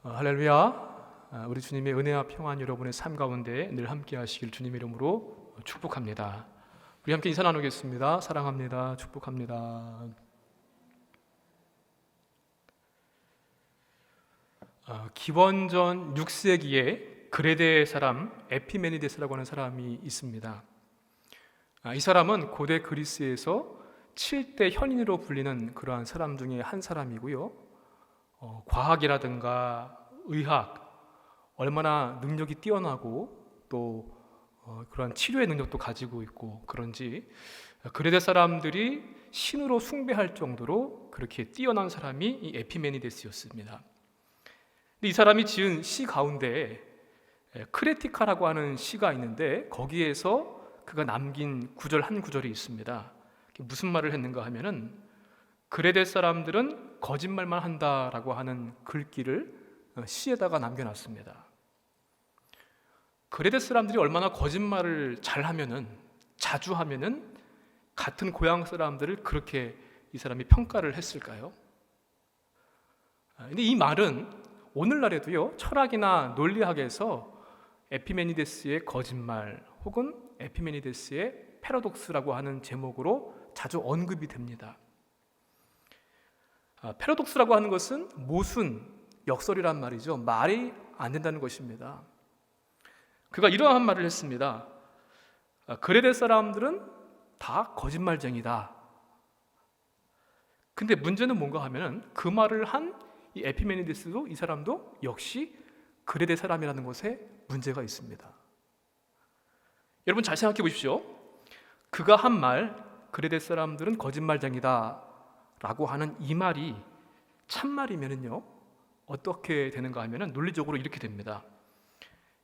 할렐루야. 우리 주님의 은혜와 평안 여러분의 삶 가운데 늘 함께 하시길 주님의 이름으로 축복합니다. 우리 함께 인사 나누겠습니다. 사랑합니다. 축복합니다. 기원전 6세기에 그레데 사람 에피메니데스라고 하는 사람이 있습니다. 이 사람은 고대 그리스에서 7대 현인으로 불리는 그러한 사람 중에 한 사람이고요. 과학이라든가 의학, 얼마나 능력이 뛰어나고 또 그러한 치료의 능력도 가지고 있고 그런지 그레데 사람들이 신으로 숭배할 정도로 그렇게 뛰어난 사람이 이 에피메니데스였습니다. 근데 이 사람이 지은 시 가운데 크레티카라고 하는 시가 있는데 거기에서 그가 남긴 구절 한 구절이 있습니다. 무슨 말을 했는가 하면은 그레데 사람들은 거짓말만 한다라고 하는 글귀를 시에다가 남겨놨습니다. 그레데 사람들이 얼마나 거짓말을 잘하면은 자주 하면은 같은 고향 사람들을 그렇게 이 사람이 평가를 했을까요? 근데 이 말은 오늘날에도요 철학이나 논리학에서 에피메니데스의 거짓말 혹은 에피메니데스의 패러독스라고 하는 제목으로 자주 언급이 됩니다. 패러독스라고 하는 것은 모순, 역설이란 말이죠. 말이 안 된다는 것입니다. 그가 이러한 말을 했습니다. 그레데 사람들은 다 거짓말쟁이다. 근데 문제는 뭔가 하면은 그 말을 한 이 에피메니데스도 이 사람도 역시 그레데 사람이라는 것에 문제가 있습니다. 여러분 잘 생각해 보십시오. 그가 한 말, 그레데 사람들은 거짓말쟁이다 라고 하는 이 말이 참말이면은요 어떻게 되는가 하면은 논리적으로 이렇게 됩니다.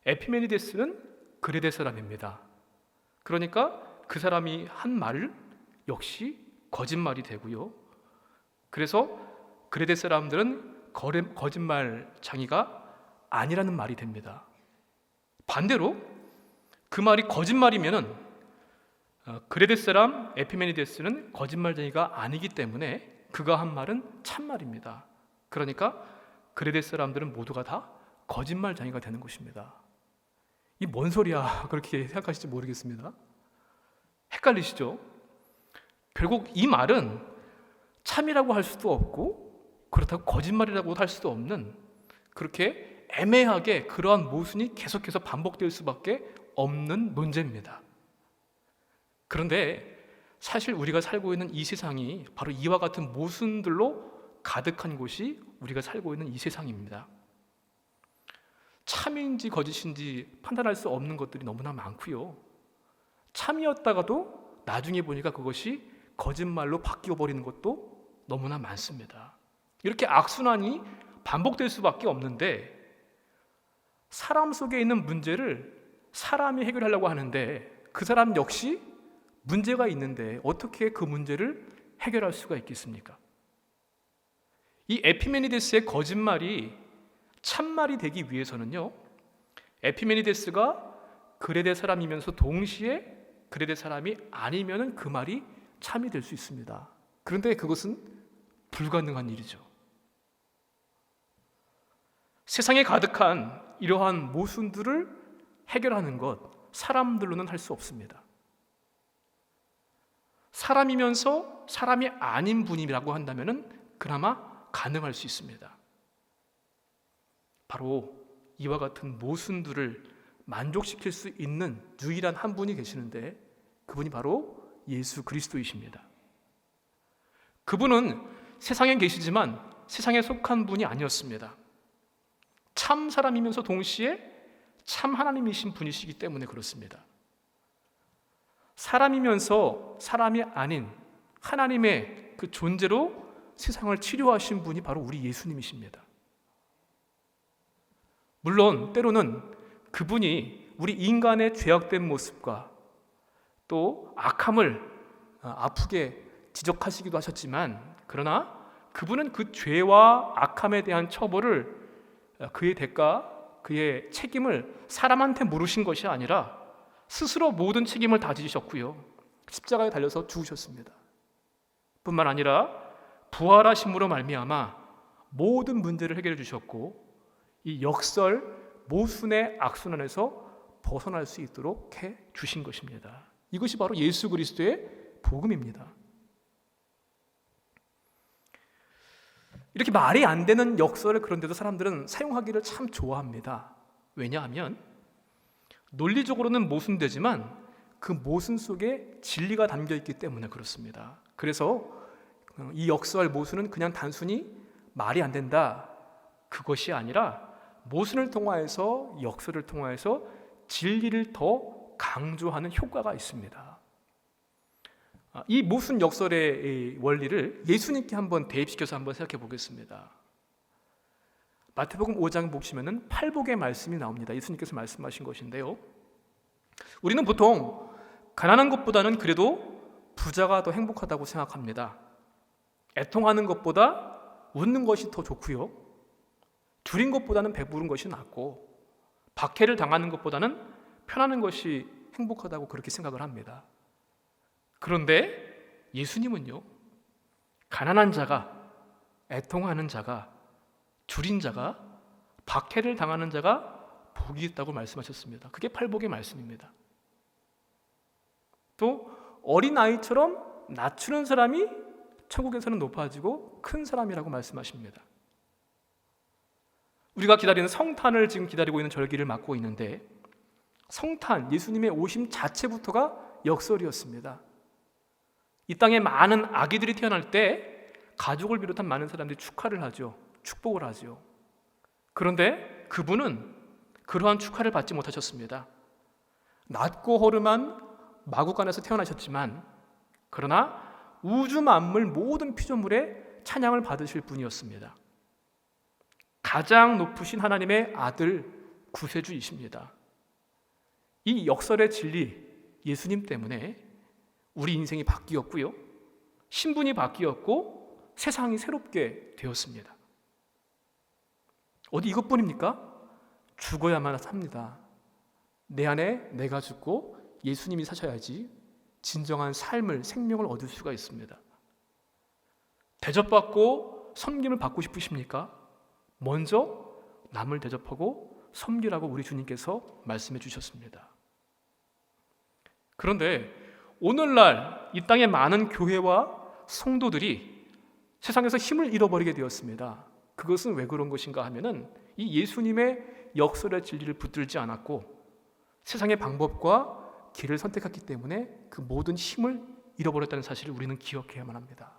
에피메니데스는 그레데 사람입니다. 그러니까 그 사람이 한 말 역시 거짓말이 되고요. 그래서 그레데 사람들은 거짓말쟁이가 아니라는 말이 됩니다. 반대로 그 말이 거짓말이면은 그레데 사람 에피메니데스는 거짓말쟁이가 아니기 때문에 그가 한 말은 참말입니다. 그러니까 그레데 사람들은 모두가 다 거짓말쟁이가 되는 것입니다. 이 뭔 소리야 그렇게 생각하실지 모르겠습니다. 헷갈리시죠? 결국 이 말은 참이라고 할 수도 없고 그렇다고 거짓말이라고 할 수도 없는 그렇게 애매하게 그러한 모순이 계속해서 반복될 수밖에 없는 논제입니다. 그런데 사실 우리가 살고 있는 이 세상이 바로 이와 같은 모순들로 가득한 곳이 우리가 살고 있는 이 세상입니다. 참인지 거짓인지 판단할 수 없는 것들이 너무나 많고요. 참이었다가도 나중에 보니까 그것이 거짓말로 바뀌어 버리는 것도 너무나 많습니다. 이렇게 악순환이 반복될 수밖에 없는데 사람 속에 있는 문제를 사람이 해결하려고 하는데 그 사람 역시 문제가 있는데 어떻게 그 문제를 해결할 수가 있겠습니까? 이 에피메니데스의 거짓말이 참말이 되기 위해서는요 에피메니데스가 그레데 사람이면서 동시에 그레데 사람이 아니면은 그 말이 참이 될 수 있습니다. 그런데 그것은 불가능한 일이죠. 세상에 가득한 이러한 모순들을 해결하는 것 사람들로는 할 수 없습니다. 사람이면서 사람이 아닌 분이라고 한다면은 그나마 가능할 수 있습니다. 바로 이와 같은 모순들을 만족시킬 수 있는 유일한 한 분이 계시는데 그분이 바로 예수 그리스도이십니다. 그분은 세상에 계시지만 세상에 속한 분이 아니었습니다. 참 사람이면서 동시에 참 하나님이신 분이시기 때문에 그렇습니다. 사람이면서 사람이 아닌 하나님의 그 존재로 세상을 치료하신 분이 바로 우리 예수님이십니다. 물론 때로는 그분이 우리 인간의 죄악된 모습과 또 악함을 아프게 지적하시기도 하셨지만 그러나 그분은 그 죄와 악함에 대한 처벌을 그의 대가, 그의 책임을 사람한테 물으신 것이 아니라 스스로 모든 책임을 다 지셨고요. 십자가에 달려서 죽으셨습니다. 뿐만 아니라 부활하심으로 말미암아 모든 문제를 해결해 주셨고 이 역설 모순의 악순환에서 벗어날 수 있도록 해 주신 것입니다. 이것이 바로 예수 그리스도의 복음입니다. 이렇게 말이 안 되는 역설을 그런데도 사람들은 사용하기를 참 좋아합니다. 왜냐하면 논리적으로는 모순되지만 그 모순 속에 진리가 담겨 있기 때문에 그렇습니다. 그래서 이 역설 모순은 그냥 단순히 말이 안 된다, 그것이 아니라 모순을 통하여서 역설을 통하여서 진리를 더 강조하는 효과가 있습니다. 이 모순 역설의 원리를 예수님께 한번 대입시켜서 한번 생각해 보겠습니다. 마태복음 5장 보시면은 팔복의 말씀이 나옵니다. 예수님께서 말씀하신 것인데요. 우리는 보통 가난한 것보다는 그래도 부자가 더 행복하다고 생각합니다. 애통하는 것보다 웃는 것이 더 좋고요. 줄인 것보다는 배부른 것이 낫고 박해를 당하는 것보다는 편하는 것이 행복하다고 그렇게 생각을 합니다. 그런데 예수님은요, 가난한 자가, 애통하는 자가, 줄인 자가, 박해를 당하는 자가 복이 있다고 말씀하셨습니다. 그게 팔복의 말씀입니다. 또 어린아이처럼 낮추는 사람이 천국에서는 높아지고 큰 사람이라고 말씀하십니다. 우리가 기다리는 성탄을 지금 기다리고 있는 절기를 맞고 있는데, 성탄, 예수님의 오심 자체부터가 역설이었습니다. 이 땅에 많은 아기들이 태어날 때 가족을 비롯한 많은 사람들이 축하를 하죠. 축복을 하죠. 그런데 그분은 그러한 축하를 받지 못하셨습니다. 낮고 허름한 마구간에서 태어나셨지만, 그러나 우주 만물 모든 피조물의 찬양을 받으실 분이었습니다. 가장 높으신 하나님의 아들 구세주이십니다. 이 역설의 진리, 예수님 때문에 우리 인생이 바뀌었고요, 신분이 바뀌었고 세상이 새롭게 되었습니다. 어디 이것뿐입니까? 죽어야만 삽니다. 내 안에 내가 죽고 예수님이 사셔야지 진정한 삶을, 생명을 얻을 수가 있습니다. 대접받고 섬김을 받고 싶으십니까? 먼저 남을 대접하고 섬기라고 우리 주님께서 말씀해 주셨습니다. 그런데 오늘날 이 땅의 많은 교회와 성도들이 세상에서 힘을 잃어버리게 되었습니다. 그것은 왜 그런 것인가 하면은 이 예수님의 역설의 진리를 붙들지 않았고 세상의 방법과 길을 선택했기 때문에 그 모든 힘을 잃어버렸다는 사실을 우리는 기억해야만 합니다.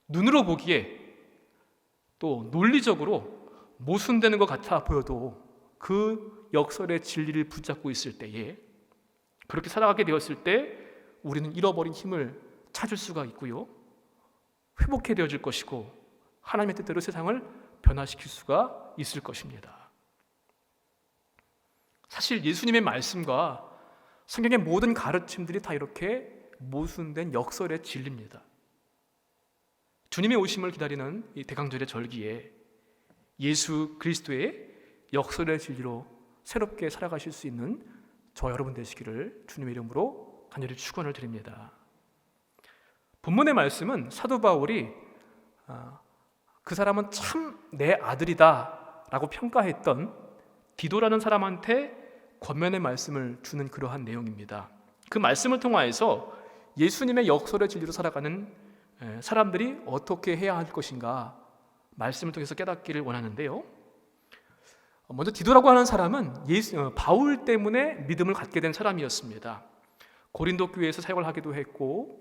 눈으로 보기에 또 논리적으로 모순되는 것 같아 보여도 그 역설의 진리를 붙잡고 있을 때에, 그렇게 살아가게 되었을 때 우리는 잃어버린 힘을 찾을 수가 있고요, 회복해 되어질 것이고 하나님의 뜻대로 세상을 변화시킬 수가 있을 것입니다. 사실 예수님의 말씀과 성경의 모든 가르침들이 다 이렇게 모순된 역설의 진리입니다. 주님의 오심을 기다리는 이 대강절의 절기에 예수 그리스도의 역설의 진리로 새롭게 살아가실 수 있는 저 여러분 되시기를 주님의 이름으로 간절히 축원을 드립니다. 본문의 말씀은 사도 바울이 그 사람은 참 내 아들이다 라고 평가했던 디도라는 사람한테 권면의 말씀을 주는 그러한 내용입니다. 그 말씀을 통하여서 예수님의 역설의 진리로 살아가는 사람들이 어떻게 해야 할 것인가 말씀을 통해서 깨닫기를 원하는데요. 먼저 디도라고 하는 사람은 바울 때문에 믿음을 갖게 된 사람이었습니다. 고린도 교회에서 사역을 하기도 했고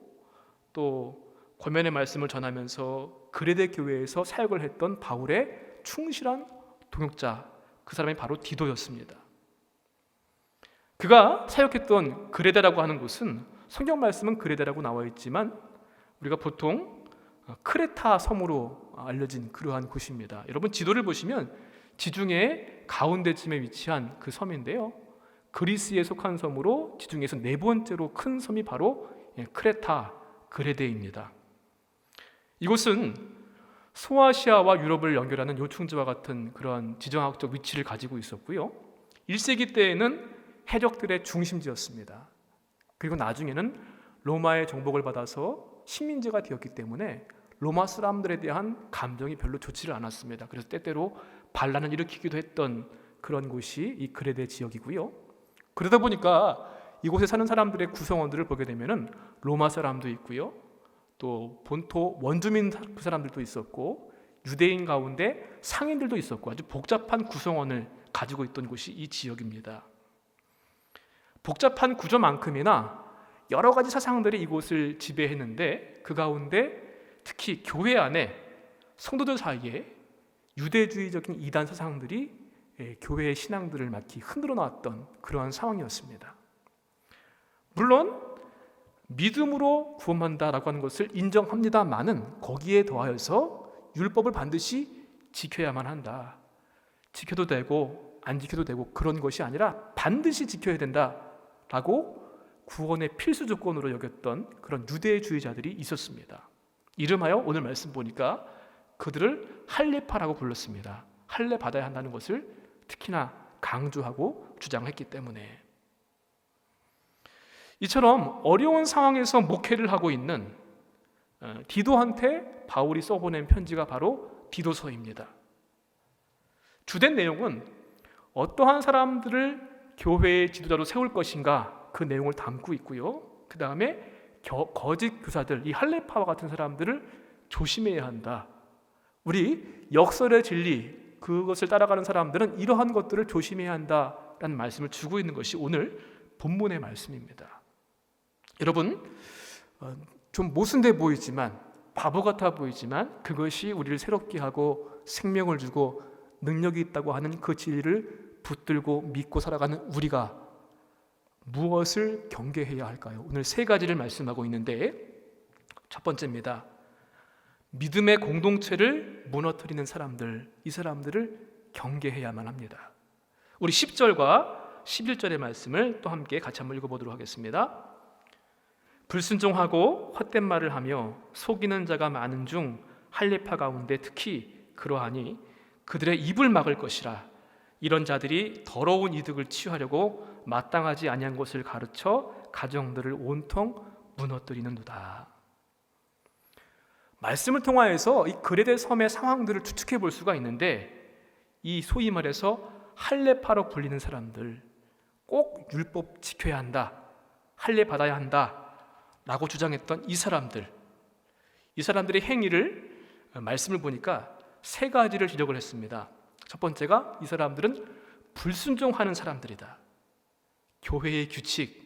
또 권면의 말씀을 전하면서 그레데 교회에서 사역을 했던 바울의 충실한 동역자, 그 사람이 바로 디도였습니다. 그가 사역했던 그레데라고 하는 곳은 성경 말씀은 그레데라고 나와 있지만 우리가 보통 크레타 섬으로 알려진 그러한 곳입니다. 여러분 지도를 보시면 지중해 가운데쯤에 위치한 그 섬인데요, 그리스에 속한 섬으로 지중해에서 네 번째로 큰 섬이 바로 크레타 그레데입니다. 이곳은 소아시아와 유럽을 연결하는 요충지와 같은 그러한 지정학적 위치를 가지고 있었고요, 1세기 때에는 해적들의 중심지였습니다. 그리고 나중에는 로마의 정복을 받아서 식민지가 되었기 때문에 로마 사람들에 대한 감정이 별로 좋지를 않았습니다. 그래서 때때로 반란을 일으키기도 했던 그런 곳이 이 그레데 지역이고요. 그러다 보니까 이곳에 사는 사람들의 구성원들을 보게 되면은 로마 사람도 있고요, 또 본토 원주민 그 사람들도 있었고, 유대인 가운데 상인들도 있었고, 아주 복잡한 구성원을 가지고 있던 곳이 이 지역입니다. 복잡한 구조만큼이나 여러 가지 사상들이 이곳을 지배했는데, 그 가운데 특히 교회 안에 성도들 사이에 유대주의적인 이단 사상들이 교회의 신앙들을 마치 흔들어 놨던 그러한 상황이었습니다. 물론 믿음으로 구원한다라고 하는 것을 인정합니다마는 거기에 더하여서 율법을 반드시 지켜야만 한다, 지켜도 되고 안 지켜도 되고 그런 것이 아니라 반드시 지켜야 된다라고 구원의 필수 조건으로 여겼던 그런 유대주의자들이 있었습니다. 이름하여 오늘 말씀 보니까 그들을 할례파라고 불렀습니다. 할례 받아야 한다는 것을 특히나 강조하고 주장했기 때문에. 이처럼 어려운 상황에서 목회를 하고 있는 디도한테 바울이 써보낸 편지가 바로 디도서입니다. 주된 내용은 어떠한 사람들을 교회의 지도자로 세울 것인가, 그 내용을 담고 있고요. 그 다음에 거짓 교사들, 이 할례파와 같은 사람들을 조심해야 한다. 우리 역설의 진리, 그것을 따라가는 사람들은 이러한 것들을 조심해야 한다라는 말씀을 주고 있는 것이 오늘 본문의 말씀입니다. 여러분, 좀 모순돼 보이지만, 바보 같아 보이지만 그것이 우리를 새롭게 하고 생명을 주고 능력이 있다고 하는 그 진리를 붙들고 믿고 살아가는 우리가 무엇을 경계해야 할까요? 오늘 세 가지를 말씀하고 있는데, 첫 번째입니다. 믿음의 공동체를 무너뜨리는 사람들, 이 사람들을 경계해야만 합니다. 우리 10절과 11절의 말씀을 또 함께 같이 한번 읽어보도록 하겠습니다. 불순종하고 헛된 말을 하며 속이는 자가 많은 중 할례파 가운데 특히 그러하니 그들의 입을 막을 것이라. 이런 자들이 더러운 이득을 취하려고 마땅하지 아니한 것을 가르쳐 가정들을 온통 무너뜨리는도다. 말씀을 통하여서 이 그레데 섬의 상황들을 추측해 볼 수가 있는데, 이 소위 말해서 할례파로 불리는 사람들, 꼭 율법 지켜야 한다, 할례 받아야 한다 라고 주장했던 이 사람들의 행위를 말씀을 보니까 세 가지를 지적을 했습니다. 첫 번째가 이 사람들은 불순종하는 사람들이다. 교회의 규칙,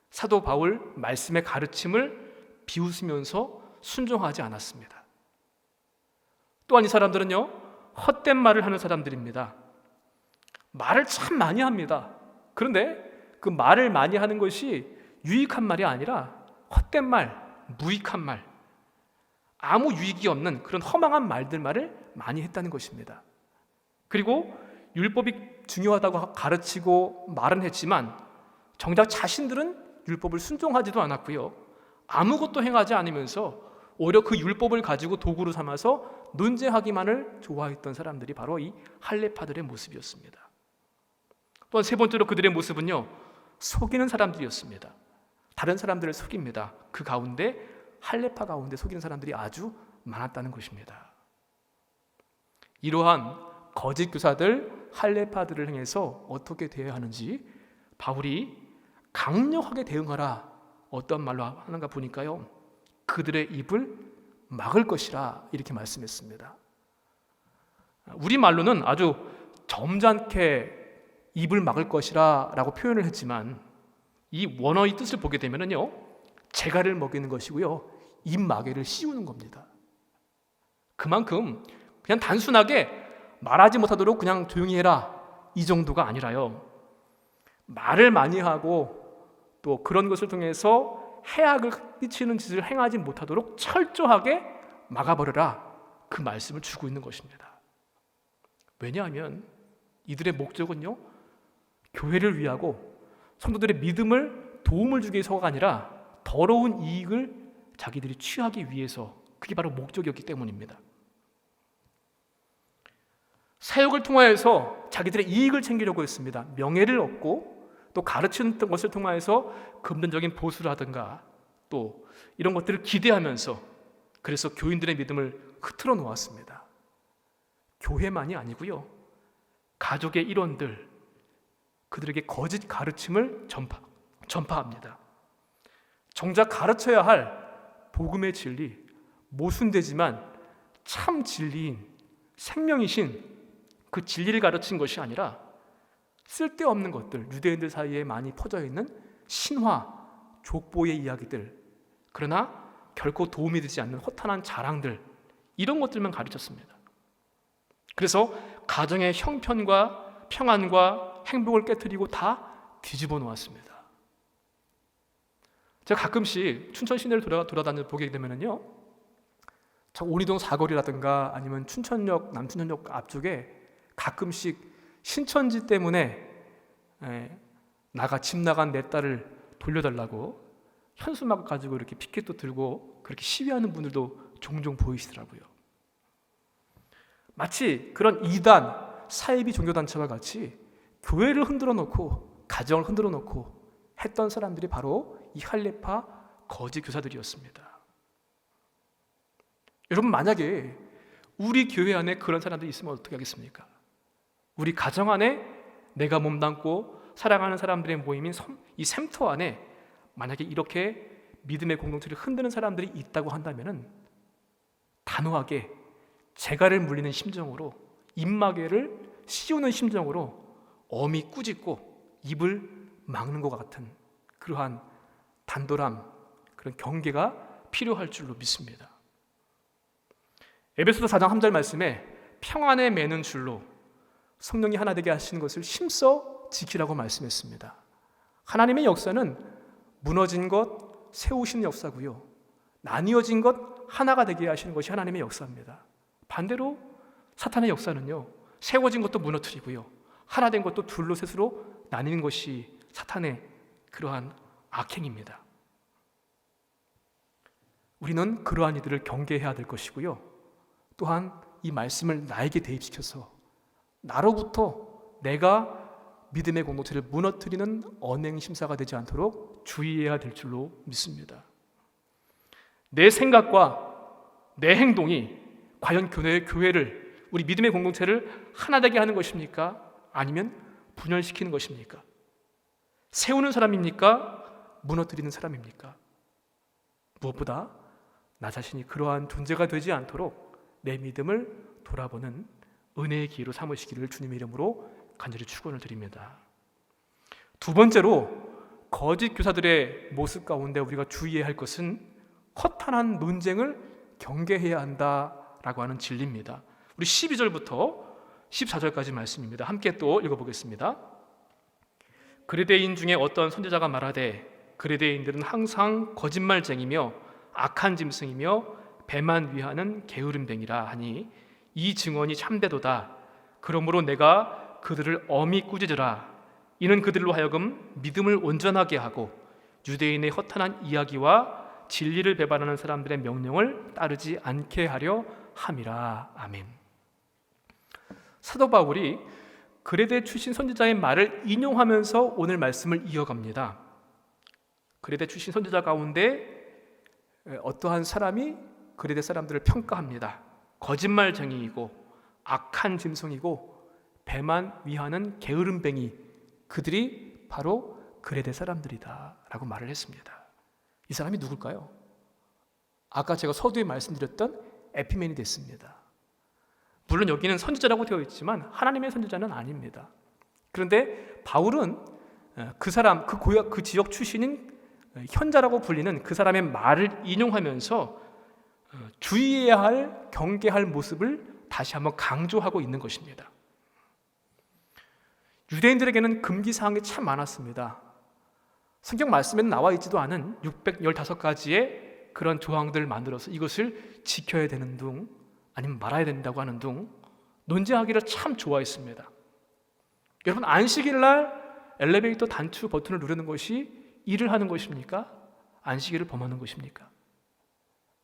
사도 바울 말씀의 가르침을 비웃으면서 순종하지 않았습니다. 또한 이 사람들은요, 헛된 말을 하는 사람들입니다. 말을 참 많이 합니다. 그런데 그 말을 많이 하는 것이 유익한 말이 아니라 헛된 말, 무익한 말, 아무 유익이 없는 그런 허망한 말을 많이 했다는 것입니다. 그리고 율법이 중요하다고 가르치고 말은 했지만 정작 자신들은 율법을 순종하지도 않았고요, 아무것도 행하지 않으면서 오히려 그 율법을 가지고 도구로 삼아서 논쟁하기만을 좋아했던 사람들이 바로 이 할례파들의 모습이었습니다. 또한 세 번째로 그들의 모습은요, 속이는 사람들이었습니다. 다른 사람들을 속입니다. 그 가운데 할례파 가운데 속이는 사람들이 아주 많았다는 것입니다. 이러한 거짓 교사들, 할례파들을 향해서 어떻게 대해야 하는지 바울이 강력하게 대응하라, 어떤 말로 하는가 보니까요, 그들의 입을 막을 것이라 이렇게 말씀했습니다. 우리 말로는 아주 점잖게 입을 막을 것이라 라고 표현을 했지만, 이 원어의 뜻을 보게 되면요, 재갈을 먹이는 것이고요, 입 마개를 씌우는 겁니다. 그만큼 그냥 단순하게 말하지 못하도록 그냥 조용히 해라, 이 정도가 아니라요, 말을 많이 하고 또 그런 것을 통해서 해악을 끼치는 짓을 행하지 못하도록 철저하게 막아버려라, 그 말씀을 주고 있는 것입니다. 왜냐하면 이들의 목적은요, 교회를 위하고 성도들의 믿음을 도움을 주기 위해서가 아니라 더러운 이익을 자기들이 취하기 위해서, 그게 바로 목적이었기 때문입니다. 사역을 통하여서 자기들의 이익을 챙기려고 했습니다. 명예를 얻고 또 가르치는 것을 통하여서 금전적인 보수라든가 또 이런 것들을 기대하면서 그래서 교인들의 믿음을 흐트러 놓았습니다. 교회만이 아니고요, 가족의 일원들, 그들에게 거짓 가르침을 전파합니다. 정작 가르쳐야 할 복음의 진리, 모순되지만 참 진리인 생명이신 그 진리를 가르친 것이 아니라 쓸데없는 것들, 유대인들 사이에 많이 퍼져 있는 신화, 족보의 이야기들, 그러나 결코 도움이 되지 않는 허탄한 자랑들, 이런 것들만 가르쳤습니다. 그래서 가정의 형편과 평안과 행복을 깨트리고 다 뒤집어 놓았습니다. 제가 가끔씩 춘천 시내를 돌아다녀 보게 되면요, 오리동 사거리라든가 아니면 춘천역, 남춘천역 앞쪽에 가끔씩 신천지 때문에 집 나간 내 딸을 돌려달라고 현수막 가지고 이렇게 피켓도 들고 그렇게 시위하는 분들도 종종 보이시더라고요. 마치 그런 이단, 사이비 종교단체와 같이 교회를 흔들어 놓고 가정을 흔들어 놓고 했던 사람들이 바로 이 할례파 거짓 교사들이었습니다. 여러분, 만약에 우리 교회 안에 그런 사람들이 있으면 어떻게 하겠습니까? 우리 가정 안에 내가 몸담고 사랑하는 사람들의 모임인 이 샘터 안에 만약에 이렇게 믿음의 공동체를 흔드는 사람들이 있다고 한다면 단호하게 재갈을 물리는 심정으로, 입마개를 씌우는 심정으로 엄히 꾸짖고 입을 막는 것 같은 그러한 단돌함, 그런 경계가 필요할 줄로 믿습니다. 에베소서 4장 3절 말씀에 평안에 매는 줄로 성령이 하나 되게 하시는 것을 힘써 지키라고 말씀했습니다. 하나님의 역사는 무너진 것 세우시는 역사고요, 나뉘어진 것 하나가 되게 하시는 것이 하나님의 역사입니다. 반대로 사탄의 역사는요, 세워진 것도 무너뜨리고요, 하나 된 것도 둘로 셋으로 나뉘는 것이 사탄의 그러한 악행입니다. 우리는 그러한 이들을 경계해야 될 것이고요, 또한 이 말씀을 나에게 대입시켜서 나로부터 내가 믿음의 공동체를 무너뜨리는 언행심사가 되지 않도록 주의해야 될 줄로 믿습니다. 내 생각과 내 행동이 과연 교회를, 우리 믿음의 공동체를 하나 되게 하는 것입니까? 아니면 분열시키는 것입니까? 세우는 사람입니까? 무너뜨리는 사람입니까? 무엇보다 나 자신이 그러한 존재가 되지 않도록 내 믿음을 돌아보는 은혜의 기회로 삼으시기를 주님의 이름으로 간절히 축원을 드립니다. 두 번째로, 거짓 교사들의 모습 가운데 우리가 주의해야 할 것은 허탄한 논쟁을 경계해야 한다라고 하는 진리입니다. 우리 12절부터 14절까지 말씀입니다. 함께 또 읽어보겠습니다. 그레데인 중에 어떤 선지자가 말하되 그레데인들은 항상 거짓말쟁이며 악한 짐승이며 배만 위하는 게으름뱅이라 하니 이 증언이 참되도다. 그러므로 내가 그들을 엄히 꾸짖으라. 이는 그들로 하여금 믿음을 온전하게 하고 유대인의 허탄한 이야기와 진리를 배반하는 사람들의 명령을 따르지 않게 하려 함이라. 아멘. 사도 바울이 그레데 출신 선지자의 말을 인용하면서 오늘 말씀을 이어갑니다. 그레데 출신 선지자 가운데 어떠한 사람이 그레데 사람들을 평가합니다. 거짓말쟁이이고 악한 짐승이고 배만 위하는 게으름뱅이, 그들이 바로 그레데 사람들이다 라고 말을 했습니다. 이 사람이 누굴까요? 아까 제가 서두에 말씀드렸던 에피메니데스입니다. 물론 여기는 선지자라고 되어 있지만 하나님의 선지자는 아닙니다. 그런데 바울은 그 사람, 그 지역 출신인 현자라고 불리는 그 사람의 말을 인용하면서 주의해야 할, 경계할 모습을 다시 한번 강조하고 있는 것입니다. 유대인들에게는 금기사항이 참 많았습니다. 성경 말씀에는 나와 있지도 않은 615가지의 그런 조항들을 만들어서 이것을 지켜야 되는 둥 아니면 말아야 된다고 하는 둥 논쟁하기를 참 좋아했습니다. 여러분, 안식일 날 엘리베이터 단추 버튼을 누르는 것이 일을 하는 것입니까? 안식일을 범하는 것입니까?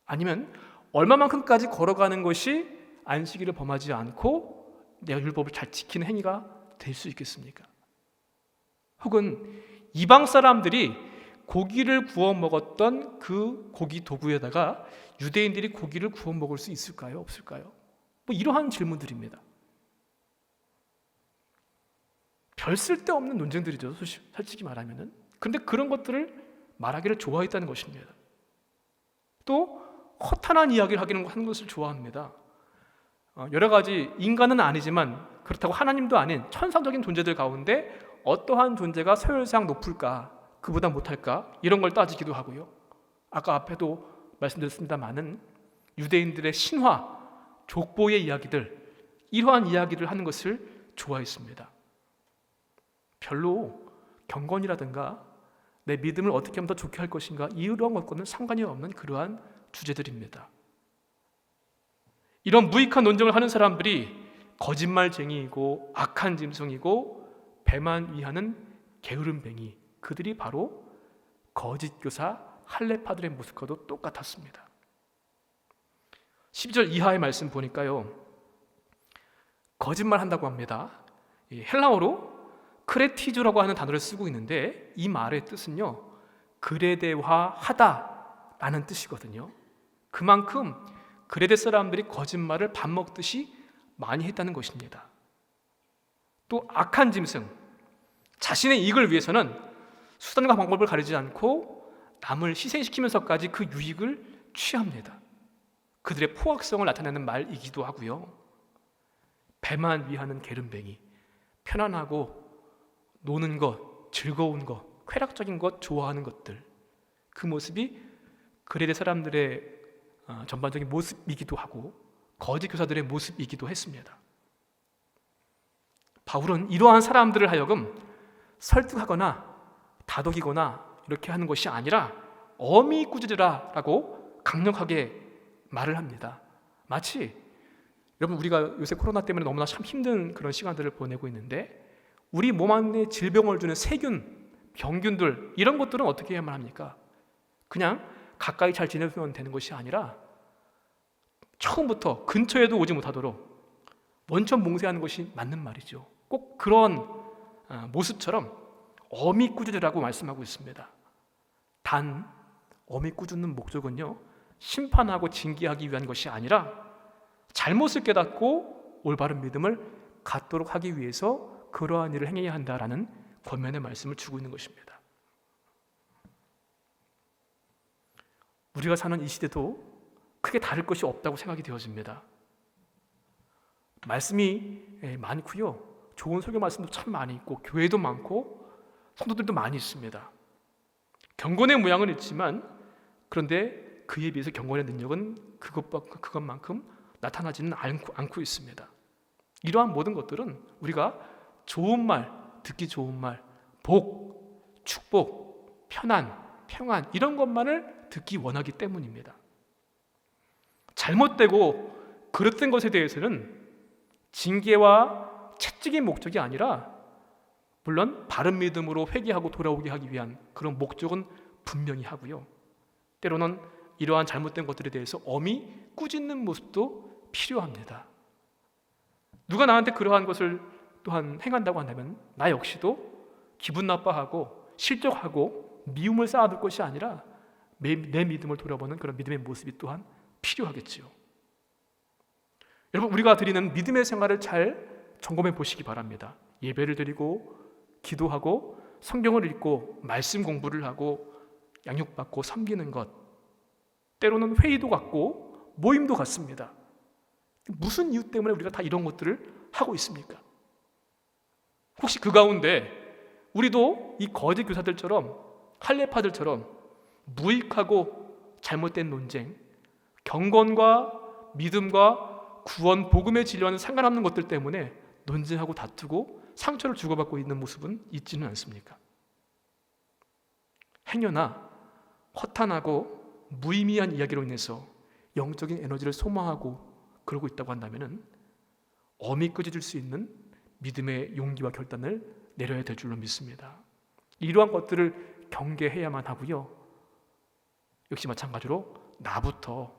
아니면 얼마만큼까지 걸어가는 것이 안식일을 범하지 않고 내 율법을 잘 지키는 행위가 될 수 있겠습니까? 혹은 이방 사람들이 고기를 구워 먹었던 그 고기 도구에다가 유대인들이 고기를 구워 먹을 수 있을까요? 없을까요? 뭐 이러한 질문들입니다. 별 쓸데없는 논쟁들이죠, 솔직히 말하면은. 근데 그런 것들을 말하기를 좋아했다는 것입니다. 또 허탄한 이야기를 하는 것을 좋아합니다. 여러 가지 인간은 아니지만 그렇다고 하나님도 아닌 천상적인 존재들 가운데 어떠한 존재가 서열상 높을까, 그보다 못할까, 이런 걸 따지기도 하고요. 아까 앞에도 말씀드렸습니다마는 유대인들의 신화, 족보의 이야기들, 이러한 이야기를 하는 것을 좋아했습니다. 별로 경건이라든가 내 믿음을 어떻게 하면 더 좋게 할 것인가, 이러한 것과는 상관이 없는 그러한 주제들입니다. 이런 무익한 논쟁을 하는 사람들이 거짓말쟁이이고 악한 짐승이고 배만 위하는 게으름뱅이, 그들이 바로 거짓 교사 할례파들의 모습과도 똑같았습니다. 12절 이하의 말씀 보니까요, 거짓말한다고 합니다. 헬라어로 크레티조라고 하는 단어를 쓰고 있는데 이 말의 뜻은요, 그레데화하다라는 뜻이거든요. 그만큼 그레데 사람들이 거짓말을 밥 먹듯이 많이 했다는 것입니다. 또 악한 짐승, 자신의 이익을 위해서는 수단과 방법을 가리지 않고 남을 희생시키면서까지 그 유익을 취합니다. 그들의 포악성을 나타내는 말이기도 하고요. 배만 위하는 게으름뱅이, 편안하고 노는 것, 즐거운 것, 쾌락적인 것, 좋아하는 것들, 그 모습이 그레데 사람들의 전반적인 모습이기도 하고 거짓 교사들의 모습이기도 했습니다. 바울은 이러한 사람들을 하여금 설득하거나 다독이거나 이렇게 하는 것이 아니라 어미 꾸짖으라라고 강력하게 말을 합니다. 마치 여러분, 우리가 요새 코로나 때문에 너무나 참 힘든 그런 시간들을 보내고 있는데 우리 몸 안에 질병을 주는 세균, 병균들, 이런 것들은 어떻게 해야만 합니까? 그냥 가까이 잘 지내면 되는 것이 아니라 처음부터 근처에도 오지 못하도록 원천 봉쇄하는 것이 맞는 말이죠. 꼭 그런 모습처럼 어미 꾸짖으라고 말씀하고 있습니다. 단 어미 꾸짖는 목적은요, 심판하고 징계하기 위한 것이 아니라 잘못을 깨닫고 올바른 믿음을 갖도록 하기 위해서 그러한 일을 행해야 한다라는 권면의 말씀을 주고 있는 것입니다. 우리가 사는 이 시대도 크게 다를 것이 없다고 생각이 되어집니다. 말씀이 많고요, 좋은 설교 말씀도 참 많이 있고 교회도 많고 성도들도 많이 있습니다. 경건의 모양은 있지만 그런데 그에 비해서 경건의 능력은 그것만큼 나타나지는 않고 있습니다. 이러한 모든 것들은 우리가 좋은 말, 듣기 좋은 말, 복, 축복, 편안, 평안, 이런 것만을 듣기 원하기 때문입니다. 잘못되고 그릇된 것에 대해서는 징계와 채찍의 목적이 아니라, 물론 바른 믿음으로 회개하고 돌아오게 하기 위한 그런 목적은 분명히 하고요, 때로는 이러한 잘못된 것들에 대해서 엄히 꾸짖는 모습도 필요합니다. 누가 나한테 그러한 것을 또한 행한다고 한다면 나 역시도 기분 나빠하고 실족하고 미움을 쌓아둘 것이 아니라 내 믿음을 돌아보는 그런 믿음의 모습이 또한 필요하겠지요. 여러분, 우리가 드리는 믿음의 생활을 잘 점검해 보시기 바랍니다. 예배를 드리고 기도하고 성경을 읽고 말씀 공부를 하고 양육받고 섬기는 것, 때로는 회의도 같고 모임도 같습니다. 무슨 이유 때문에 우리가 다 이런 것들을 하고 있습니까? 혹시 그 가운데 우리도 이 거짓 교사들처럼, 할례파들처럼 무익하고 잘못된 논쟁, 경건과 믿음과 구원, 복음의 진리와는 상관없는 것들 때문에 논쟁하고 다투고 상처를 주고받고 있는 모습은 있지는 않습니까? 행여나 허탄하고 무의미한 이야기로 인해서 영적인 에너지를 소모하고 그러고 있다고 한다면 엄히 끄집을 수 있는 믿음의 용기와 결단을 내려야 될 줄로 믿습니다. 이러한 것들을 경계해야만 하고요, 역시 마찬가지로 나로부터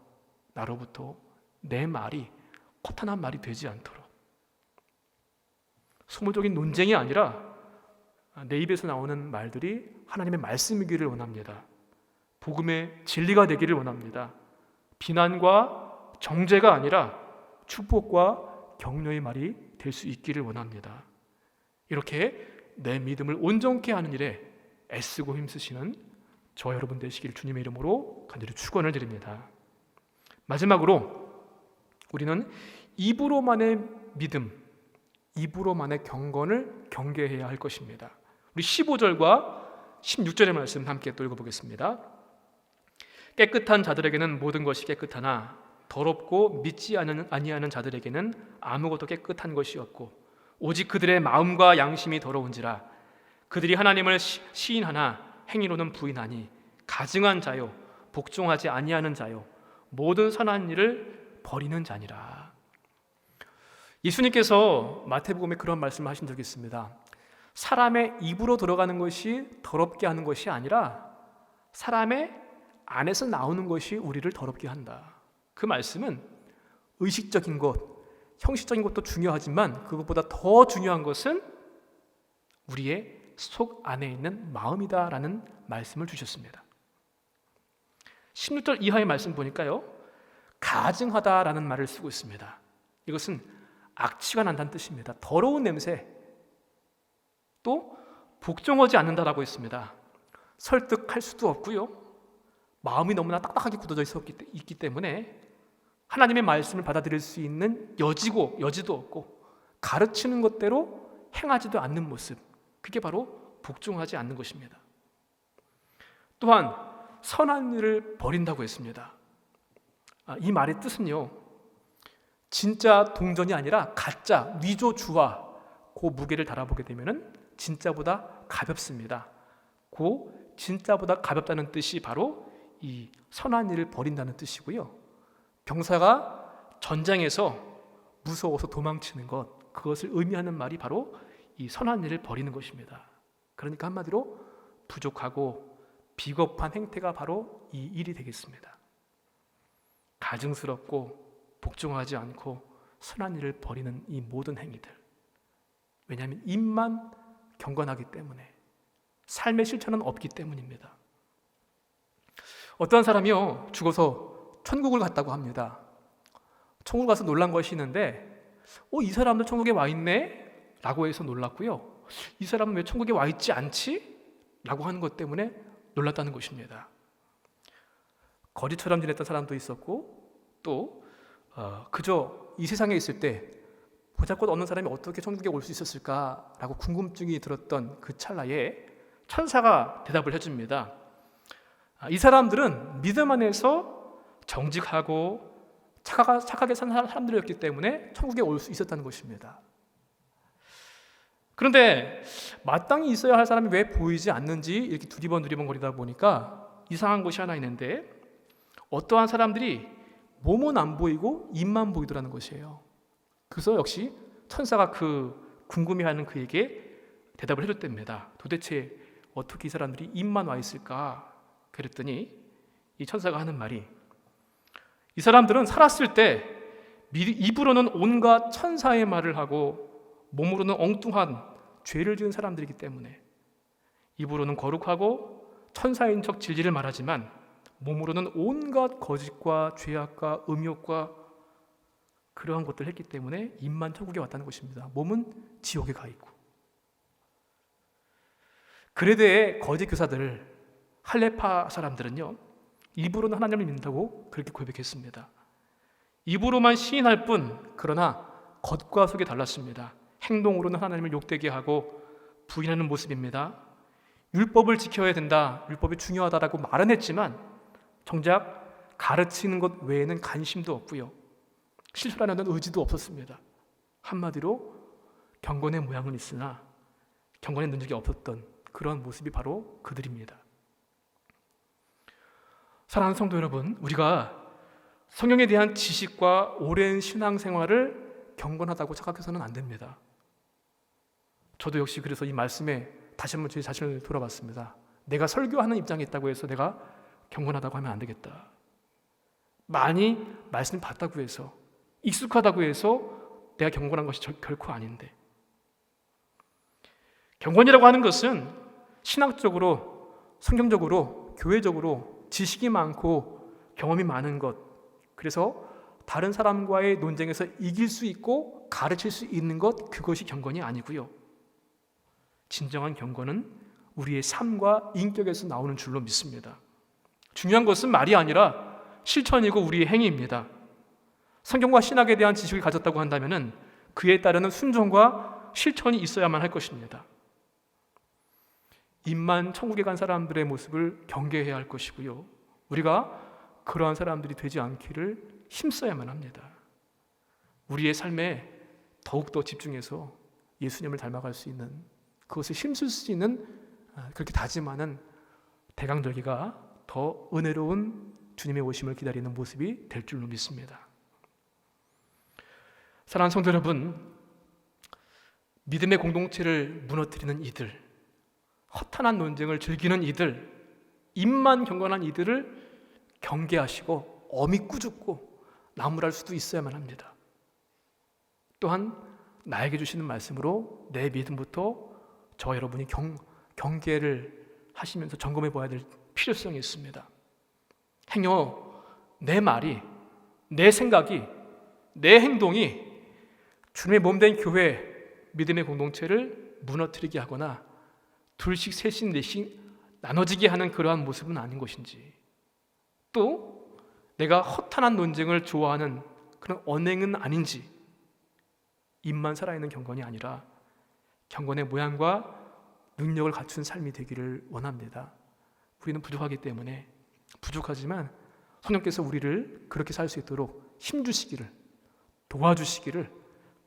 내 말이 허탄한 말이 되지 않도록, 소모적인 논쟁이 아니라 내 입에서 나오는 말들이 하나님의 말씀이기를 원합니다. 복음의 진리가 되기를 원합니다. 비난과 정죄가 아니라 축복과 격려의 말이 될 수 있기를 원합니다. 이렇게 내 믿음을 온전케 하는 일에 애쓰고 힘쓰시는 저와 여러분 되시길 주님의 이름으로 간절히 축원을 드립니다. 마지막으로 우리는 입으로만의 믿음, 입으로만의 경건을 경계해야 할 것입니다. 우리 15절과 16절의 말씀 함께 또 읽어보겠습니다. 깨끗한 자들에게는 모든 것이 깨끗하나 더럽고 믿지 아니하는 자들에게는 아무것도 깨끗한 것이 없고 오직 그들의 마음과 양심이 더러운지라. 그들이 하나님을 시인하나 행위로는 부인하니 가증한 자요 복종하지 아니하는 자요 모든 선한 일을 버리는 자니라. 예수님께서 마태복음에 그런 말씀을 하신 적이 있습니다. 사람의 입으로 들어가는 것이 더럽게 하는 것이 아니라 사람의 안에서 나오는 것이 우리를 더럽게 한다. 그 말씀은 의식적인 것, 형식적인 것도 중요하지만 그것보다 더 중요한 것은 우리의 속 안에 있는 마음이다라는 말씀을 주셨습니다. 16절 이하의 말씀 보니까요, 가증하다라는 말을 쓰고 있습니다. 이것은 악취가 난다는 뜻입니다. 더러운 냄새, 또 복종하지 않는다라고 했습니다. 설득할 수도 없고요, 마음이 너무나 딱딱하게 굳어져 있기 때문에 하나님의 말씀을 받아들일 수 있는 여지도 없고 가르치는 것대로 행하지도 않는 모습, 그게 바로 복종하지 않는 것입니다. 또한 선한 일을 버린다고 했습니다. 이 말의 뜻은요, 진짜 동전이 아니라 가짜 위조 주화, 그 무게를 달아보게 되면은 진짜보다 가볍습니다. 그 진짜보다 가볍다는 뜻이 바로 이 선한 일을 버린다는 뜻이고요, 병사가 전장에서 무서워서 도망치는 것, 그것을 의미하는 말이 바로 이 선한 일을 버리는 것입니다. 그러니까 한마디로 부족하고 비겁한 행태가 바로 이 일이 되겠습니다. 가증스럽고 복종하지 않고 선한 일을 버리는 이 모든 행위들, 왜냐하면 입만 경건하기 때문에, 삶의 실천은 없기 때문입니다. 어떠한 사람이요, 죽어서 천국을 갔다고 합니다. 천국 가서 놀란 것이 있는데, 이 사람도 천국에 와 있네? 라고 해서 놀랐고요, 이 사람은 왜 천국에 와 있지 않지? 라고 하는 것 때문에 놀랐다는 것입니다. 거지처럼 지냈던 사람도 있었고, 또 그저 이 세상에 있을 때 보잘것 없는 사람이 어떻게 천국에 올 수 있었을까라고 궁금증이 들었던 그 찰나에 천사가 대답을 해줍니다. 이 사람들은 믿음 안에서 정직하고 착하게 산 사람들이었기 때문에 천국에 올 수 있었다는 것입니다. 그런데 마땅히 있어야 할 사람이 왜 보이지 않는지 이렇게 두리번 거리다 보니까 이상한 것이 하나 있는데, 어떠한 사람들이 몸은 안 보이고 입만 보이더라는 것이에요. 그래서 역시 천사가 그 궁금해하는 그에게 대답을 해줬답니다. 도대체 어떻게 이 사람들이 입만 와 있을까? 그랬더니 이 천사가 하는 말이, 이 사람들은 살았을 때 입으로는 온갖 천사의 말을 하고 몸으로는 엉뚱한 죄를 지은 사람들이기 때문에 입으로는 거룩하고 천사인 척 진리를 말하지만 몸으로는 온갖 거짓과 죄악과 음욕과 그러한 것들을 했기 때문에 입만 천국에 왔다는 것입니다. 몸은 지옥에 가 있고. 그레드의 거짓 교사들, 할레파 사람들은요, 입으로는 하나님을 믿는다고 그렇게 고백했습니다. 입으로만 시인할 뿐, 그러나 겉과 속이 달랐습니다. 행동으로는 하나님을 욕되게 하고 부인하는 모습입니다. 율법을 지켜야 된다, 율법이 중요하다라고 말은 했지만 정작 가르치는 것 외에는 관심도 없고요, 실천하려는 의지도 없었습니다. 한마디로 경건의 모양은 있으나 경건의 능력이 없었던 그런 모습이 바로 그들입니다. 사랑하는 성도 여러분, 우리가 성경에 대한 지식과 오랜 신앙생활을 경건하다고 착각해서는 안 됩니다. 저도 역시 그래서 이 말씀에 다시 한번 제 자신을 돌아봤습니다. 내가 설교하는 입장에 있다고 해서 내가 경건하다고 하면 안 되겠다. 많이 말씀 봤다고 해서, 익숙하다고 해서 내가 경건한 것이 결코 아닌데, 경건이라고 하는 것은 신학적으로, 성경적으로, 교회적으로 지식이 많고 경험이 많은 것, 그래서 다른 사람과의 논쟁에서 이길 수 있고 가르칠 수 있는 것, 그것이 경건이 아니고요. 진정한 경건은 우리의 삶과 인격에서 나오는 줄로 믿습니다. 중요한 것은 말이 아니라 실천이고 우리의 행위입니다. 성경과 신학에 대한 지식을 가졌다고 한다면 그에 따르는 순종과 실천이 있어야만 할 것입니다. 입만 천국에 간 사람들의 모습을 경계해야 할 것이고요. 우리가 그러한 사람들이 되지 않기를 힘써야만 합니다. 우리의 삶에 더욱더 집중해서 예수님을 닮아갈 수 있는, 그것을 힘쓸 수 있는 그렇게 다짐하는 대강절기가 더 은혜로운 주님의 오심을 기다리는 모습이 될 줄로 믿습니다. 사랑하는 성도 여러분, 믿음의 공동체를 무너뜨리는 이들, 허탄한 논쟁을 즐기는 이들, 입만 경건한 이들을 경계하시고 엄히 꾸짖고 나무랄 수도 있어야만 합니다. 또한 나에게 주시는 말씀으로 내 믿음부터 저 여러분이 경계를 하시면서 점검해 봐야 될 필요성이 있습니다. 행여 내 말이, 내 생각이, 내 행동이 주님의 몸된 교회, 믿음의 공동체를 무너뜨리게 하거나 둘씩, 셋씩, 넷씩 나눠지게 하는 그러한 모습은 아닌 것인지, 또 내가 허탄한 논쟁을 좋아하는 그런 언행은 아닌지, 입만 살아있는 경건이 아니라 경건의 모양과 능력을 갖춘 삶이 되기를 원합니다. 우리는 부족하기 때문에, 부족하지만 성령께서 우리를 그렇게 살 수 있도록 힘주시기를, 도와주시기를,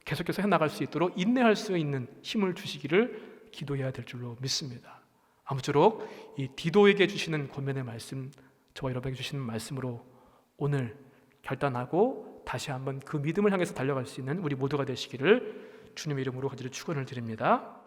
계속해서 해나갈 수 있도록 인내할 수 있는 힘을 주시기를 기도해야 될 줄로 믿습니다. 아무쪼록 이 디도에게 주시는 권면의 말씀, 저와 여러분에게 주시는 말씀으로 오늘 결단하고 다시 한번 그 믿음을 향해서 달려갈 수 있는 우리 모두가 되시기를 주님의 이름으로 간절히 축원을 드립니다.